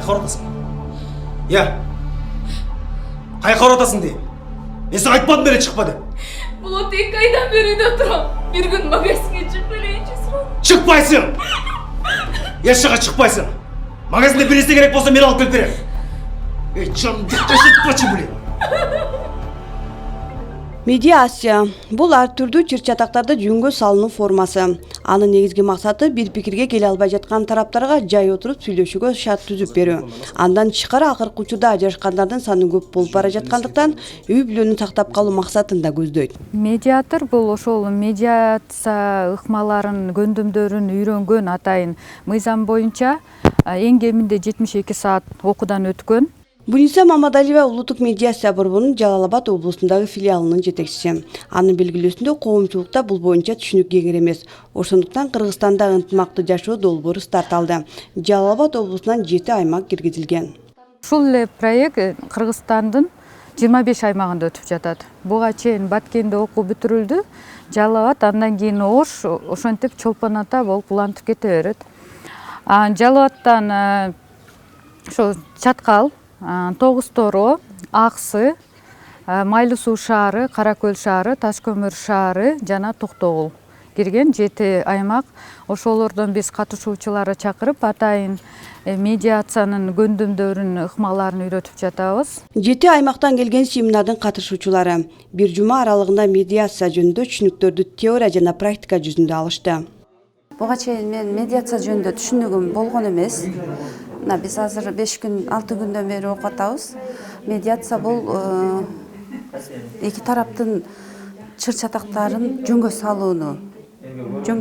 Кайка оратасың? Кайка оратасың дейм. Мен саған айтпадым беле чыкпа деп. Болот 2 айдан бери үйдө турам. Bir gün магазинге чыгып элейинчи сурап. Чыкпайсың! Ешқайға чыкпайсың. Магазинде бір нәрсе керек болса мен алып келіп берем. Жанымды ташытпачы білем. Медиация – бул ар түрдүү чыр-чатактарды жөнгө салынуу формасы. Анын негизги максаты бир пикирге келе албай жаткан тараптарга жай отуруп сүйлөшүүгө шарт түзүп берүү. Андан тышкары акыркы учурда ажырашкандардын саны көп болуп бара жаткандыктан үй бүлөнү сактап калуу максатын да көздөйт. Медиатор бул ошол медиация ыкмаларын, көндүмдөрүн үйрөнгөн атайын мыйзам боюнча эң кеминде 72 саат окуудан өткөн. Буниса Мамадалиева улуттук медиация борборунун Жалал Абад облусундагы филиалынын жетекчиси. Анын белгилөөсүндө коомчулукта бул боюнча түшүнүк кеңир эмес. Ошондуктан Кыргызстанда ынтымактуу жашоо долбоору старт алды. Жалал Абад облусунан 7 аймак киргизилген. Ушул эле проект Кыргызстандын 25 аймагында өтүп жатат. Буга чейин Баткенде окуу бүтүрүлдү. Жалал Абад, андан кийин Ош, ошентип Чолпон Ата болуп улантып кете берет. Жалал Абадтан ошо Чаткал, Тогуз Торо, Аксы, Майлуу Суу шаары, Кара Көл шаары, Таш көмүр шаары жана Токтогул кирген 7 аймак. Ошолордон биз катышуучуларды чакырып, атайын медиациянын көндүмдөрүн, ыкмаларын үйрөтүп жатабыз. 7 аймактан келген семинардын катышуучулары бир жума аралыгында медиация жөнүндө түшүнүктөрдү теория жана практика жүзүндө алышты. Буга чейин мен медиация жөнүндө түшүнүгүм болгон эмес. Биз азыр 5 күн, 6 күндөн бери окуп атабыз. Медиация бул эки тараптын чыр-чатактарын жөнгө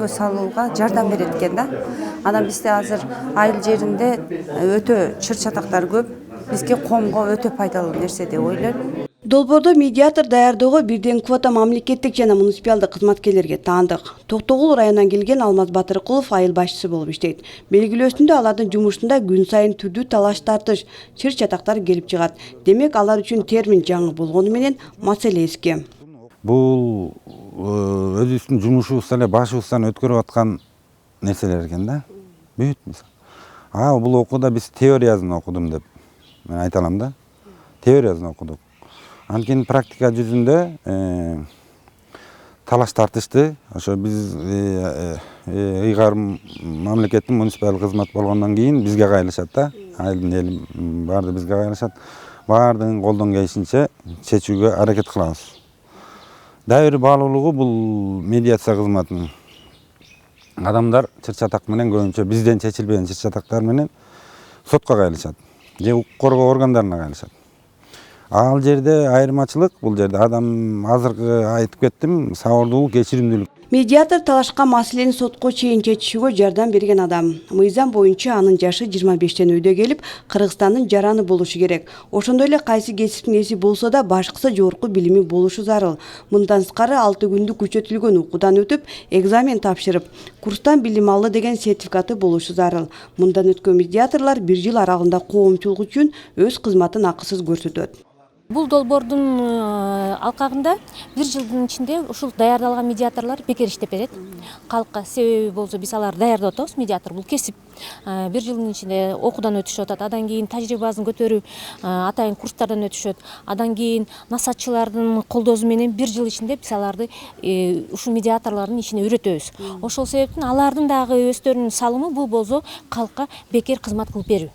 салууга жардам берет экен да. Анан бизде азыр айыл жеринде өтө чыр-чатактар көп. Бизге коомго өтө пайдалуу нерсе деп ойлойм. Долбоордо медиатор даярдоого бирден квота мамлекеттик жана муниципалдык кызматкерлерге таандык. Токтогул районунан келген Алмаз Батыркулов айыл башчысы болуп иштейт. Белгилөөсүндө алардын жумушунда күн сайын түрдүү талаш тартыш, чыр-чатактар келип чыгат. Демек алар үчүн термин жаңы болгону менен маселе эски. Бул өзүбүздүн жумушубуздан эле башыбыздан өткөрүп аткан нерселер экен да. Бүт мисалы. Бул окууда биз теориясын окудум деп мен айта алам да. Теориясын окудук. Анткени практика жүзүндө талаш тартышты. Ошо биз ыйгарым мамлекеттин муниципалдык кызмат болгондон кийин бизге кайрылышат да. Айылдын эли баары бизге кайрылышат. Баардыгын колдон келишинче чечүүгө аракет кылабыз. Дайыр баалуулугу бул медиация кызматынын. Адамдар чыр-чатак менен көбүнчө бизден чечилбеген чыр-чатактар менен сотко кайрылышат. Же укук коргоо органдарына кайрылышат. Ал жерде айырмачылык, бул жерде адам азыркы айтып кеттим, сабырдуулук, кечиримдүүлүк. Медиатор талашкан маселени сотко чейин чечишүүгө жардам берген адам. Мыйзам боюнча анын жашы 25тен өйдө келип, Кыргызстандын жараны болушу керек. Ошондой эле кайсы кесиптин ээси болсо да башкысы жогорку билими болушу зарыл. Мындан тышкары 6 күндүк күчөтүлгөн окуудан өтүп, экзамен тапшырып, курстан билим алды деген сертификаты болушу зарыл. Мындан өткөн медиаторлор 1 жыл аралыгында коомчулук үчүн өз кызматын акысыз көрсөтөт. Бул долбоордун алкагында 1 жылдын ичинде ушул даярдалган медиаторлор бекер иштеп берет. Калкка себеби болсо биз аларды даярдап атабыз. Медиатор бул кесип. 1 жылдын ичинде окуудан өтүшүп атат. Адан кийин тажрыйбасын көтөрүп, атайын курстардан өтүшөт. Адан кийин насаатчылардын колдоосу менен 1 жыл ичинде биз аларды ушул медиаторлордун ишине үйрөтөбүз. Ошол себептен алардын дагы өздөрүнүн салымы бул болсо калкка бекер кызмат кылып берүү.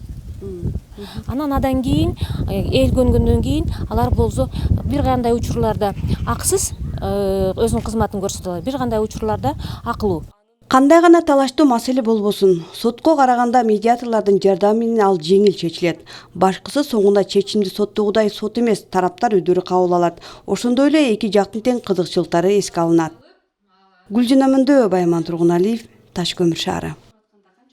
Адан кийин эл көнгөндөн кийин алар болсо бир кандай учурларда акысыз өзүнүн кызматын көрсөтө алат, бир кандай учурларда акылуу. Кандай гана талаштуу маселе болбосун, сотко караганда медиаторлордун жардамы менен ал жеңил чечилет. Башкысы соңунда чечимди соттогудай сот эмес, тараптар өздөрү кабыл алат. Ошондой эле эки жактын тең кызыкчылыктары эске алынат. Гүлжан Амандоева, Байман Тургуналиев, Таш көмүр шаары.